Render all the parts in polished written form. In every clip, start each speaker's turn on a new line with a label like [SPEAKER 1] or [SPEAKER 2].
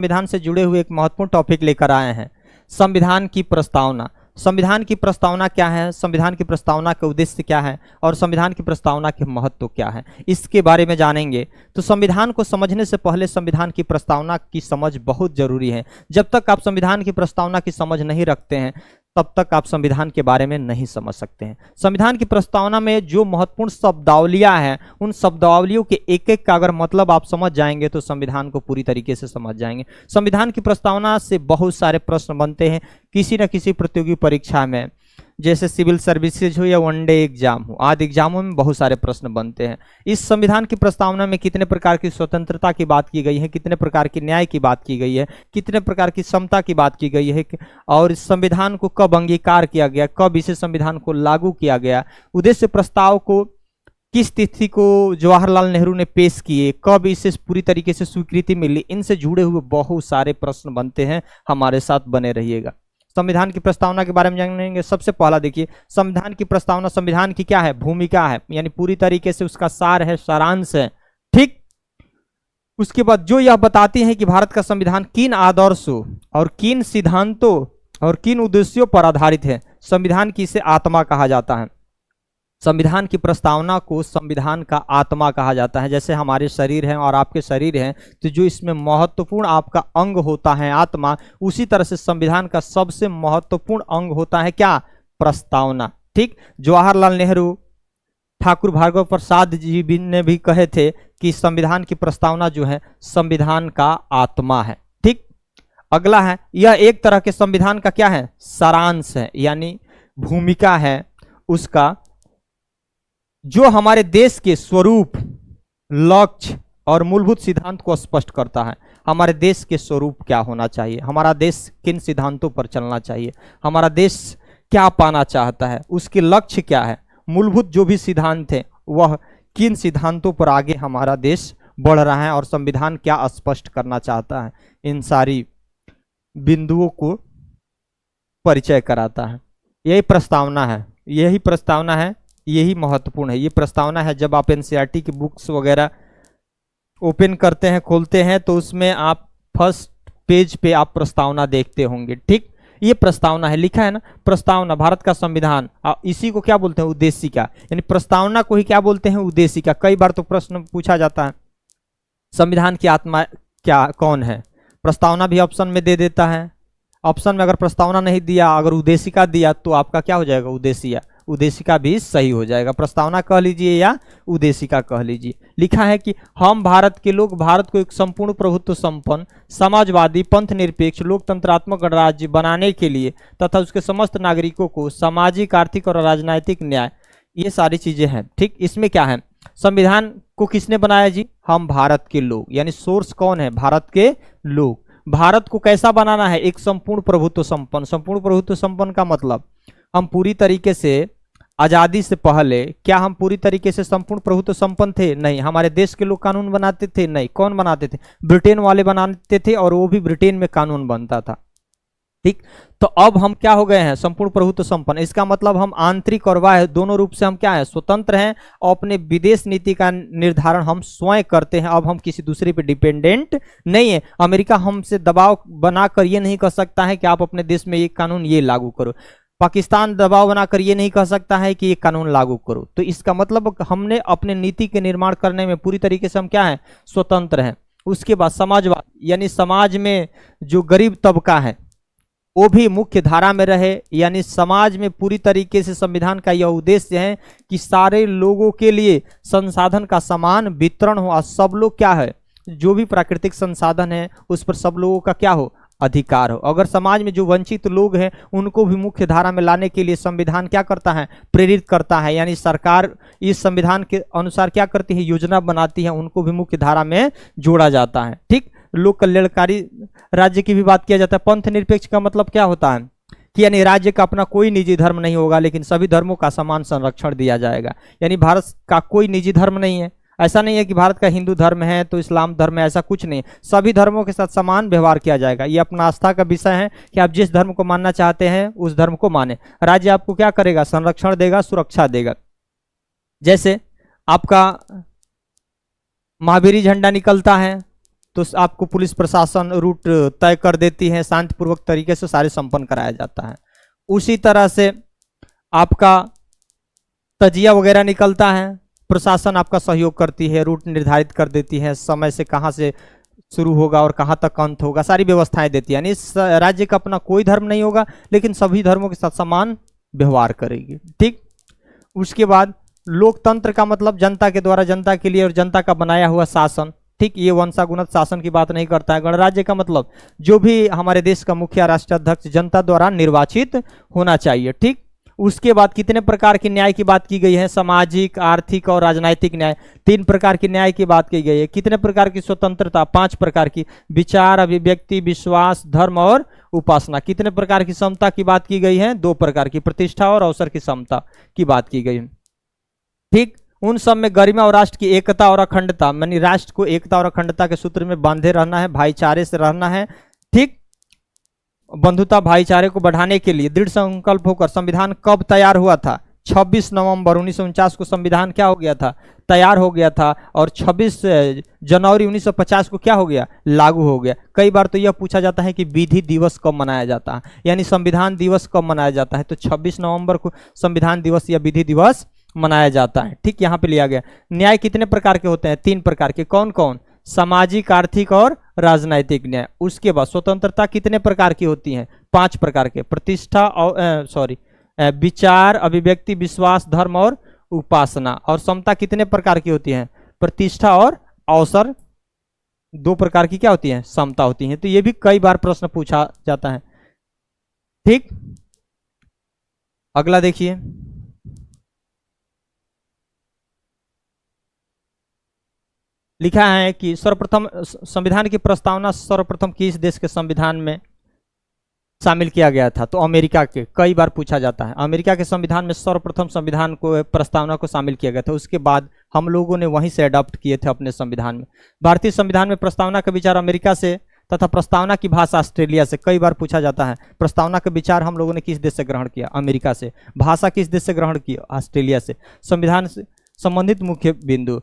[SPEAKER 1] संविधान से जुड़े हुए एक महत्वपूर्ण टॉपिक लेकर आए हैं, संविधान की प्रस्तावना। संविधान की प्रस्तावना क्या है, संविधान की प्रस्तावना का उद्देश्य क्या है और संविधान की प्रस्तावना के महत्व क्या है, इसके बारे में जानेंगे। तो संविधान को समझने से पहले संविधान की प्रस्तावना की समझ बहुत जरूरी है। जब तक आप संविधान की प्रस्तावना की समझ नहीं रखते हैं तब तक आप संविधान के बारे में नहीं समझ सकते हैं। संविधान की प्रस्तावना में जो महत्वपूर्ण शब्दावलियां हैं, उन शब्दावलियों के एक एक का अगर मतलब आप समझ जाएंगे तो संविधान को पूरी तरीके से समझ जाएंगे। संविधान की प्रस्तावना से बहुत सारे प्रश्न बनते हैं किसी न किसी प्रतियोगी परीक्षा में, जैसे सिविल सर्विसेज हो या वनडे एग्जाम हो, आदि एग्जामों में बहुत सारे प्रश्न बनते हैं। इस संविधान की प्रस्तावना में कितने प्रकार की स्वतंत्रता की बात की गई है, कितने प्रकार की न्याय की बात की गई है, कितने प्रकार की समता की बात की गई है, और इस संविधान को कब अंगीकार किया गया, कब इसे संविधान को लागू किया गया, उद्देश्य प्रस्ताव को किस तिथि को जवाहरलाल नेहरू ने पेश किए, कब इसे पूरी तरीके से स्वीकृति मिली, इनसे जुड़े हुए बहुत सारे प्रश्न बनते हैं। हमारे साथ बने रहिएगा। संविधान की प्रस्तावना के बारे में जानेंगे। सबसे पहला देखिए, संविधान की प्रस्तावना संविधान की क्या है, भूमिका है, यानी पूरी तरीके से उसका सार है, सारांश है, ठीक। उसके बाद जो यह बताती है कि भारत का संविधान किन आदर्शों और किन सिद्धांतों और किन उद्देश्यों पर आधारित है, संविधान की इसे आत्मा कहा जाता है। संविधान की प्रस्तावना को संविधान का आत्मा कहा जाता है। जैसे हमारे शरीर हैं और आपके शरीर हैं, तो जो इसमें महत्वपूर्ण आपका अंग होता है आत्मा, उसी तरह से संविधान का सबसे महत्वपूर्ण अंग होता है क्या, प्रस्तावना, ठीक। जवाहरलाल नेहरू, ठाकुर भार्गव प्रसाद जी ने भी कहे थे कि संविधान की प्रस्तावना जो है संविधान का आत्मा है, ठीक। अगला है, यह एक तरह के संविधान का क्या है, सारांश है, यानी भूमिका है उसका, जो हमारे देश के स्वरूप, लक्ष्य और मूलभूत सिद्धांत को स्पष्ट करता है। हमारे देश के स्वरूप क्या होना चाहिए, हमारा देश किन सिद्धांतों पर चलना चाहिए, हमारा देश क्या पाना चाहता है, उसके लक्ष्य क्या है, मूलभूत जो भी सिद्धांत है वह किन सिद्धांतों पर आगे हमारा देश बढ़ रहा है और संविधान क्या स्पष्ट करना चाहता है, इन सारी बिंदुओं को परिचय कराता है। यही प्रस्तावना है, यही प्रस्तावना है, यही महत्वपूर्ण है। ये प्रस्तावना है, जब आप एनसीईआरटी की बुक्स वगैरह ओपन करते हैं, खोलते हैं, तो उसमें आप फर्स्ट पेज पे आप प्रस्तावना देखते होंगे, ठीक। ये प्रस्तावना है, लिखा है ना, प्रस्तावना, भारत का संविधान, इसी को क्या बोलते हैं, उद्देशिका, यानी प्रस्तावना को ही क्या बोलते हैं, उद्देशिका। कई बार तो प्रश्न पूछा जाता है, संविधान की आत्मा क्या, कौन है, प्रस्तावना भी ऑप्शन में दे देता है। ऑप्शन में अगर प्रस्तावना नहीं दिया, अगर उद्देशिका दिया, तो आपका क्या हो जाएगा, उद्देशिया, उद्देशिका भी सही हो जाएगा। प्रस्तावना कह लीजिए या उद्देशिका कह लीजिए। लिखा है कि हम भारत के लोग भारत को एक संपूर्ण प्रभुत्व संपन्न, समाजवादी, पंथ निरपेक्ष, लोकतंत्रात्मक गणराज्य बनाने के लिए तथा उसके समस्त नागरिकों को सामाजिक, आर्थिक और राजनीतिक न्याय, ये सारी चीजें हैं, ठीक। इसमें क्या है, संविधान को किसने बनाया जी, हम भारत के लोग, यानी सोर्स कौन है, भारत के लोग। भारत को कैसा बनाना है, एक संपूर्ण प्रभुत्व संपन्न। संपूर्ण प्रभुत्व संपन्न का मतलब, हम पूरी तरीके से आजादी से पहले क्या हम पूरी तरीके से संपूर्ण प्रभुत्व संपन्न थे, नहीं। हमारे देश के लोग कानून बनाते थे, नहीं। कौन बनाते थे, ब्रिटेन वाले बनाते थे, और वो भी ब्रिटेन में कानून बनता था, ठीक। तो अब हम क्या हो गए हैं, संपूर्ण प्रभुत्व संपन्न। इसका मतलब हम आंतरिक और बाह्य दोनों रूप से हम क्या है, स्वतंत्र हैं, और अपने विदेश नीति का निर्धारण हम स्वयं करते हैं। अब हम किसी दूसरे पे डिपेंडेंट नहीं है। अमेरिका हमसे दबाव बनाकर ये नहीं कह सकता है कि आप अपने देश में ये कानून ये लागू करो, पाकिस्तान दबाव बनाकर ये नहीं कह सकता है कि ये कानून लागू करो। तो इसका मतलब हमने अपने नीति के निर्माण करने में पूरी तरीके से हम क्या है, स्वतंत्र हैं। उसके बाद समाजवाद, यानी समाज में जो गरीब तबका है वो भी मुख्य धारा में रहे, यानी समाज में पूरी तरीके से संविधान का यह उद्देश्य है कि सारे लोगों के लिए संसाधन का समान वितरण हो, और सब लोग क्या है, जो भी प्राकृतिक संसाधन है उस पर सब लोगों का क्या हो, अधिकार हो। अगर समाज में जो वंचित लोग हैं उनको भी मुख्य धारा में लाने के लिए संविधान क्या करता है, प्रेरित करता है, यानी सरकार इस संविधान के अनुसार क्या करती है, योजना बनाती है, उनको भी मुख्य धारा में जोड़ा जाता है, ठीक। लोक कल्याणकारी राज्य की भी बात किया जाता है। पंथ निरपेक्ष का मतलब क्या होता है कि यानी राज्य का अपना कोई निजी धर्म नहीं होगा, लेकिन सभी धर्मों का समान संरक्षण दिया जाएगा। यानी भारत का कोई निजी धर्म नहीं है, ऐसा नहीं है कि भारत का हिंदू धर्म है तो इस्लाम धर्म है, ऐसा कुछ नहीं। सभी धर्मों के साथ समान व्यवहार किया जाएगा। ये अपना आस्था का विषय है कि आप जिस धर्म को मानना चाहते हैं उस धर्म को माने। राज्य आपको क्या करेगा, संरक्षण देगा, सुरक्षा देगा। जैसे आपका महावीरी झंडा निकलता है, तो आपको पुलिस प्रशासन रूट तय कर देती है, शांतिपूर्वक तरीके से सारे संपन्न कराया जाता है। उसी तरह से आपका तजिया वगैरह निकलता है, प्रशासन आपका सहयोग करती है, रूट निर्धारित कर देती है, समय से कहाँ से शुरू होगा और कहाँ तक अंत होगा, सारी व्यवस्थाएं देती है। यानी इस राज्य का अपना कोई धर्म नहीं होगा, लेकिन सभी धर्मों के साथ समान व्यवहार करेगी। ठीक, उसके बाद लोकतंत्र का मतलब जनता के द्वारा जनता के लिए और जनता का बनाया हुआ शासन। ठीक, ये वंशागुणत शासन की बात नहीं करता है। गणराज्य का मतलब जो भी हमारे देश का मुखिया राष्ट्राध्यक्ष जनता द्वारा निर्वाचित होना चाहिए। ठीक, उसके बाद कितने प्रकार के न्याय की बात की गई है, सामाजिक, आर्थिक और राजनीतिक न्याय। 3 प्रकार के न्याय की बात की गई है। कितने प्रकार की स्वतंत्रता, 5 प्रकार की, विचार, अभिव्यक्ति, विश्वास, धर्म और उपासना। कितने प्रकार की समता की बात की गई है, 2 प्रकार की, प्रतिष्ठा और अवसर की समता की बात की गई है। ठीक, उन सब में गरिमा और राष्ट्र की एकता और अखंडता, यानी राष्ट्र को एकता और अखंडता के सूत्र में बांधे रहना है, भाईचारे से रहना है। ठीक, बंधुता भाईचारे को बढ़ाने के लिए दृढ़ संकल्प होकर संविधान कब तैयार हुआ था? 26 नवंबर 1949 को संविधान क्या हो गया था? तैयार हो गया था। और 26 जनवरी 1950 को क्या हो गया? लागू हो गया। कई बार तो यह पूछा जाता है कि विधि दिवस कब मनाया जाता है, यानी संविधान दिवस कब मनाया जाता है? तो 26 नवंबर को संविधान दिवस या विधि दिवस मनाया जाता है। ठीक, यहाँ पे लिया गया। न्याय कितने प्रकार के होते हैं? 3 प्रकार के। कौन कौन? सामाजिक, आर्थिक और राजनीतिक न्याय। उसके बाद स्वतंत्रता कितने प्रकार की होती हैं? 5 प्रकार के। प्रतिष्ठा और विचार, अभिव्यक्ति, विश्वास, धर्म और उपासना। और समता कितने प्रकार की होती है? प्रतिष्ठा और अवसर, 2 प्रकार की क्या होती है? समता होती है। तो ये भी कई बार प्रश्न पूछा जाता है। ठीक, अगला देखिए, लिखा है कि सर्वप्रथम संविधान की प्रस्तावना सर्वप्रथम किस देश के संविधान में शामिल किया गया था? तो अमेरिका के। कई बार पूछा जाता है। अमेरिका के संविधान में सर्वप्रथम संविधान को प्रस्तावना को शामिल किया गया था, उसके बाद हम लोगों ने वहीं से अडॉप्ट किए थे अपने संविधान में। भारतीय संविधान में प्रस्तावना का विचार अमेरिका से तथा प्रस्तावना की भाषा ऑस्ट्रेलिया से। कई बार पूछा जाता है प्रस्तावना का विचार हम लोगों ने किस देश से ग्रहण किया? अमेरिका से। भाषा किस देश से ग्रहण की? ऑस्ट्रेलिया से। संविधान से संबंधित मुख्य बिंदु।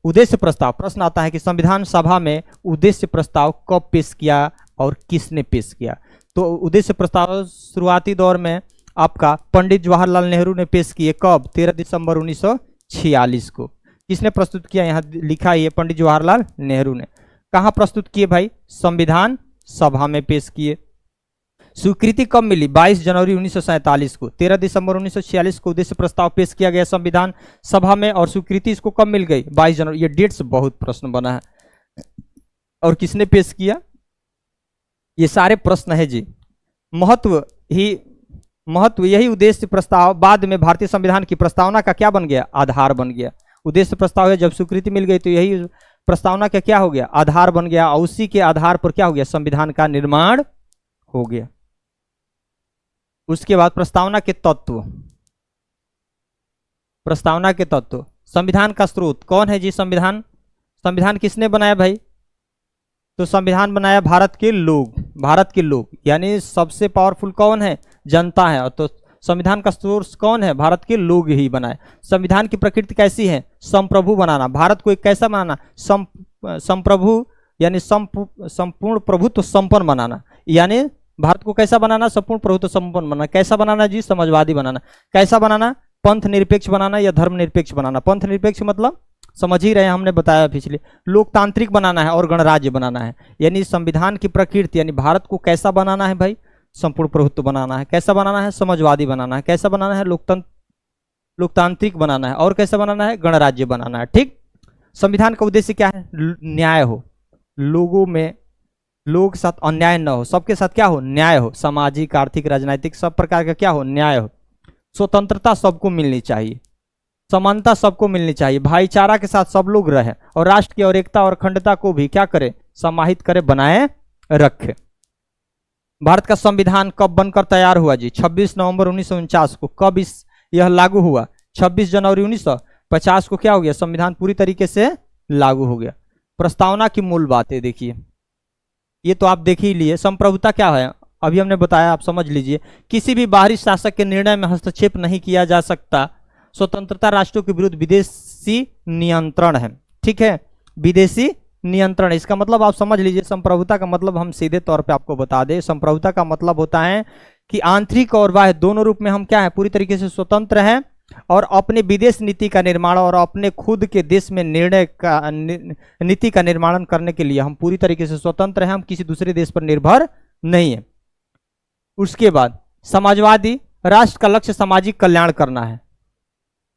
[SPEAKER 1] उद्देश्य प्रस्ताव, प्रश्न आता है कि संविधान सभा में उद्देश्य प्रस्ताव कब पेश किया और किसने पेश किया? तो उद्देश्य प्रस्ताव शुरुआती दौर में आपका पंडित जवाहरलाल नेहरू ने पेश किए। कब? 13 दिसंबर 1946 को। किसने प्रस्तुत किया? यहाँ लिखा है पंडित जवाहरलाल नेहरू ने। कहाँ प्रस्तुत किए भाई? संविधान सभा में पेश किए। स्वीकृति कब मिली? 22 जनवरी 1947 को। 13 दिसंबर 1946 को उद्देश्य प्रस्ताव पेश किया गया संविधान सभा में, और स्वीकृति इसको कब मिल गई? 22 जनवरी। ये डेट से बहुत प्रश्न बना है। और किसने पेश किया? ये सारे प्रश्न है जी। महत्व यही उद्देश्य प्रस्ताव बाद में भारतीय संविधान की प्रस्तावना का क्या बन गया? आधार बन गया। उद्देश्य प्रस्ताव है, जब स्वीकृति मिल गई तो यही प्रस्तावना का क्या हो गया? आधार बन गया। और उसी के आधार पर क्या हो गया? संविधान का निर्माण हो गया। उसके बाद प्रस्तावना के तत्व। प्रस्तावना के तत्व, संविधान का स्रोत कौन है जी? संविधान किसने बनाया भाई? तो संविधान बनाया भारत के लोग। भारत के लोग, यानी सबसे पावरफुल कौन है? जनता है। तो संविधान का सोर्स कौन है? भारत के लोग ही बनाए। संविधान की प्रकृति कैसी है? संप्रभु बनाना। भारत को एक कैसा बनाना? संप्रभु, यानी संपूर्ण प्रभुत्व संपन्न बनाना। यानी भारत को कैसा बनाना? संपूर्ण प्रभुत्व संपन्न बनाना। कैसा बनाना जी? समाजवादी बनाना। कैसा बनाना? पंथ निरपेक्ष बनाना या धर्म निरपेक्ष बनाना। पंथ निरपेक्ष मतलब समझ ही रहे हैं, हमने बताया पिछले। लोकतांत्रिक बनाना है और गणराज्य बनाना है। यानी संविधान की प्रकृति, यानी भारत को कैसा बनाना है भाई? संपूर्ण प्रभुत्व बनाना है। कैसा बनाना है? समाजवादी बनाना है। कैसा बनाना है? लोकतांत्रिक बनाना है। और कैसा बनाना है? गणराज्य बनाना है। ठीक, संविधान का उद्देश्य क्या है? न्याय हो, लोग के साथ अन्याय न हो, सबके साथ क्या हो? न्याय हो। सामाजिक, आर्थिक, राजनीतिक सब प्रकार का क्या हो? न्याय हो। स्वतंत्रता सबको मिलनी चाहिए, समानता सबको मिलनी चाहिए, भाईचारा के साथ सब लोग रहे, और राष्ट्र की और एकता और अखंडता को भी क्या करे? समाहित करे, बनाए रखे। भारत का संविधान कब बनकर तैयार हुआ जी? 26 नवंबर 1949 को। कब यह लागू हुआ? 26 जनवरी 1950 को क्या हो गया? संविधान पूरी तरीके से लागू हो गया। प्रस्तावना की मूल बातें देखिए, ये तो आप देख ही लिए। संप्रभुता क्या है? अभी हमने बताया, आप समझ लीजिए। किसी भी बाहरी शासक के निर्णय में हस्तक्षेप नहीं किया जा सकता। स्वतंत्रता राष्ट्रों के विरुद्ध विदेशी नियंत्रण है। ठीक है, विदेशी नियंत्रण। इसका मतलब आप समझ लीजिए, संप्रभुता का मतलब हम सीधे तौर पे आपको बता दें, संप्रभुता का मतलब होता है कि आंतरिक और बाह्य दोनों रूप में हम क्या है, पूरी तरीके से स्वतंत्र हैं और अपने विदेश नीति का निर्माण और अपने खुद के देश में निर्णय का नीति का निर्माण करने के लिए हम पूरी तरीके से स्वतंत्र हैं, हम किसी दूसरे देश पर निर्भर नहीं है। उसके बाद समाजवादी, राष्ट्र का लक्ष्य सामाजिक कल्याण करना है।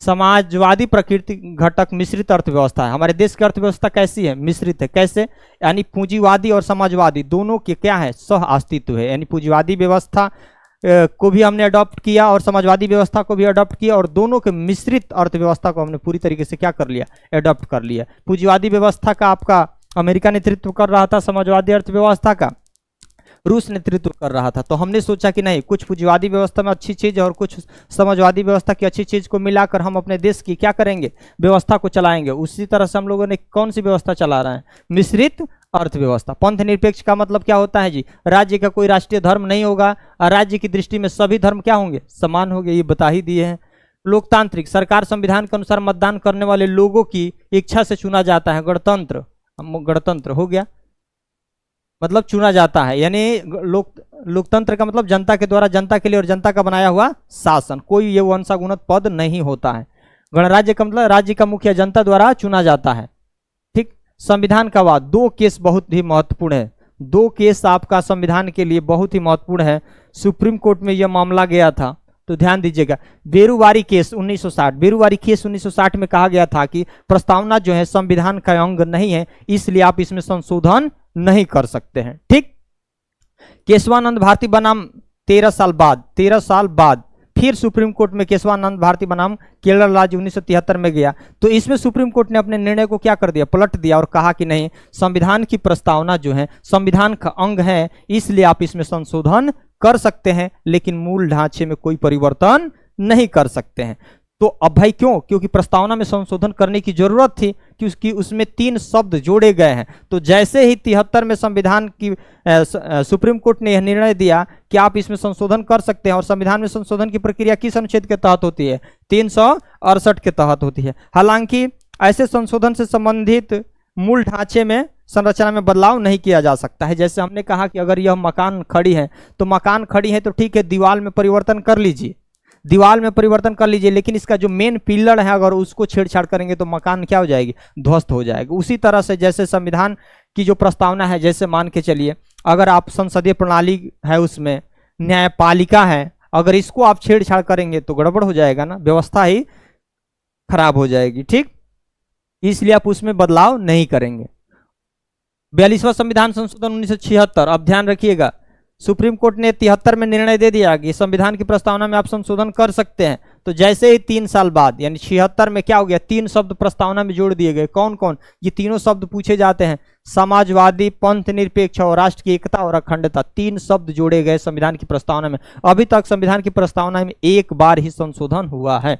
[SPEAKER 1] समाजवादी प्रकृति घटक मिश्रित अर्थव्यवस्था है। हमारे देश की अर्थव्यवस्था कैसी है, मिश्रित है। कैसे, यानी पूंजीवादी और समाजवादी दोनों के क्या है, सह अस्तित्व है। यानी पूंजीवादी व्यवस्था को भी हमने अडॉप्ट किया और समाजवादी व्यवस्था को भी अडॉप्ट किया और दोनों के मिश्रित अर्थव्यवस्था को हमने पूरी तरीके से क्या कर लिया, अडॉप्ट कर लिया। पूंजीवादी व्यवस्था का आपका अमेरिका नेतृत्व कर रहा था, समाजवादी अर्थव्यवस्था का रूस नेतृत्व कर रहा था। तो हमने सोचा कि नहीं, कुछ पूंजीवादी व्यवस्था में अच्छी चीज और कुछ समाजवादी व्यवस्था की अच्छी चीज को मिलाकर हम अपने देश की क्या करेंगे, व्यवस्था को चलाएंगे। उसी तरह से हम लोगों ने कौन सी व्यवस्था चला रहे हैं, मिश्रित अर्थव्यवस्था। पंथ निरपेक्ष का मतलब क्या होता है जी, राज्य का कोई राष्ट्रीय धर्म नहीं होगा और राज्य की दृष्टि में सभी धर्म क्या होंगे, समान होंगे, ये बता ही दिए हैं। लोकतांत्रिक, सरकार संविधान के अनुसार मतदान करने वाले लोगों की इच्छा से चुना जाता है। गणतंत्र, गणतंत्र हो गया मतलब चुना जाता है, यानी लोकतंत्र का मतलब जनता के द्वारा जनता के लिए और जनता का बनाया हुआ शासन, कोई ये वंशागुणित पद नहीं होता है। गणराज्य का मतलब राज्य का मुखिया जनता द्वारा चुना जाता है। ठीक, संविधान का वाद, दो केस बहुत ही महत्वपूर्ण है, दो केस आपका संविधान के लिए बहुत ही महत्वपूर्ण है। सुप्रीम कोर्ट में यह मामला गया था, तो ध्यान दीजिएगा। बेरुवारी केस 1960, बेरुवारी केस 1960 में कहा गया था कि प्रस्तावना जो है संविधान का अंग नहीं है, इसलिए आप इसमें संशोधन नहीं कर सकते हैं। ठीक, केशवानंद भारती बनाम 13 साल बाद फिर सुप्रीम कोर्ट में केशवानंद भारती बनाम केरल राज्य 1973 में गया। तो इसमें सुप्रीम कोर्ट ने अपने निर्णय को क्या कर दिया, पलट दिया और कहा कि नहीं, संविधान की प्रस्तावना जो है संविधान का अंग है, इसलिए आप इसमें संशोधन कर सकते हैं लेकिन मूल ढांचे में कोई परिवर्तन नहीं कर सकते हैं। तो अब भाई क्यों, क्योंकि प्रस्तावना में संशोधन करने की जरूरत थी क्योंकि उसमें 3 शब्द जोड़े गए हैं। तो जैसे ही 73 में संविधान की सुप्रीम कोर्ट ने यह निर्णय दिया कि आप इसमें संशोधन कर सकते हैं, और संविधान में संशोधन की प्रक्रिया किस अनुच्छेद के तहत होती है, 368 के तहत होती है। हालांकि ऐसे संशोधन से संबंधित मूल ढांचे में, संरचना में बदलाव नहीं किया जा सकता है। जैसे हमने कहा कि अगर यह मकान खड़ी है तो मकान खड़ी है तो ठीक है, दीवार में परिवर्तन कर लीजिए, दीवार में परिवर्तन कर लीजिए, लेकिन इसका जो मेन पिलर है अगर उसको छेड़छाड़ करेंगे तो मकान क्या हो जाएगी, ध्वस्त हो जाएगी। उसी तरह से जैसे संविधान की जो प्रस्तावना है, जैसे मान के चलिए अगर आप संसदीय प्रणाली है उसमें न्यायपालिका है, अगर इसको आप छेड़छाड़ करेंगे तो गड़बड़ हो जाएगा ना, व्यवस्था ही खराब हो जाएगी। ठीक, इसलिए आप उसमें बदलाव नहीं करेंगे। 42वां संविधान संशोधन 1976, अब ध्यान रखिएगा, सुप्रीम कोर्ट ने 73 में निर्णय दे दिया कि संविधान की प्रस्तावना में आप संशोधन कर सकते हैं। तो जैसे ही 3 साल बाद यानी 76 में क्या हो गया, 3 शब्द प्रस्तावना में जोड़ दिए गए। कौन कौन, ये तीनों शब्द पूछे जाते हैं, समाजवादी, पंथ निरपेक्ष और राष्ट्र की एकता और अखंडता, 3 शब्द जोड़े गए संविधान की प्रस्तावना में। अभी तक संविधान की प्रस्तावना में एक बार ही संशोधन हुआ है।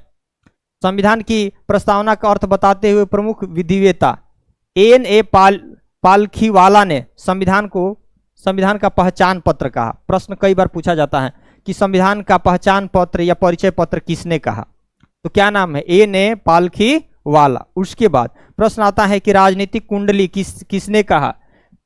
[SPEAKER 1] संविधान की प्रस्तावना का अर्थ बताते हुए प्रमुख विधिवेत्ता N.A. पालखीवाला ने संविधान का पहचान पत्र कहा। प्रश्न कई बार पूछा जाता है कि संविधान का पहचान पत्र या परिचय पत्र किसने कहा, तो क्या नाम है, N.A. पालखीवाला। उसके बाद प्रश्न आता है कि राजनीतिक कुंडली किसने कहा,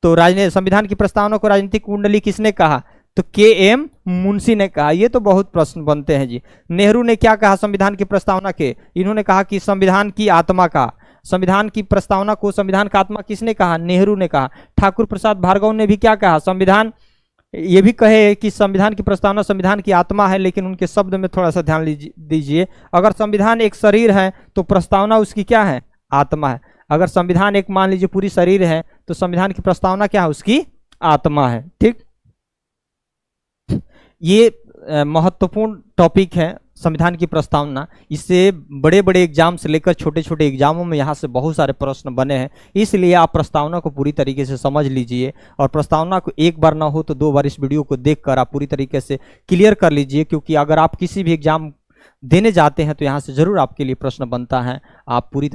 [SPEAKER 1] तो संविधान की प्रस्तावना को राजनीतिक कुंडली किसने कहा, तो K.M. मुंशी ने कहा। ये तो बहुत प्रश्न बनते हैं जी। नेहरू ने क्या कहा संविधान की प्रस्तावना के, इन्होंने कहा कि संविधान की आत्मा का, संविधान की प्रस्तावना को संविधान का आत्मा किसने कहा, नेहरू ने कहा। ठाकुर प्रसाद भार्गव ने भी क्या कहा, संविधान, ये भी कहे कि संविधान की प्रस्तावना संविधान की आत्मा है, लेकिन उनके शब्द में थोड़ा सा ध्यान दीजिए। अगर संविधान एक शरीर है तो प्रस्तावना उसकी क्या है, आत्मा है। अगर संविधान एक मान लीजिए पूरी शरीर है तो संविधान की प्रस्तावना क्या है, उसकी आत्मा है। ठीक, ये महत्वपूर्ण टॉपिक है संविधान की प्रस्तावना। इससे बड़े बड़े एग्जाम से लेकर छोटे छोटे एग्जामों में यहाँ से बहुत सारे प्रश्न बने हैं, इसलिए आप प्रस्तावना को पूरी तरीके से समझ लीजिए और प्रस्तावना को एक बार ना हो तो 2 बार इस वीडियो को देखकर आप पूरी तरीके से क्लियर कर लीजिए, क्योंकि अगर आप किसी भी एग्जाम देने जाते हैं तो यहाँ से जरूर आपके लिए प्रश्न बनता है। आप पूरी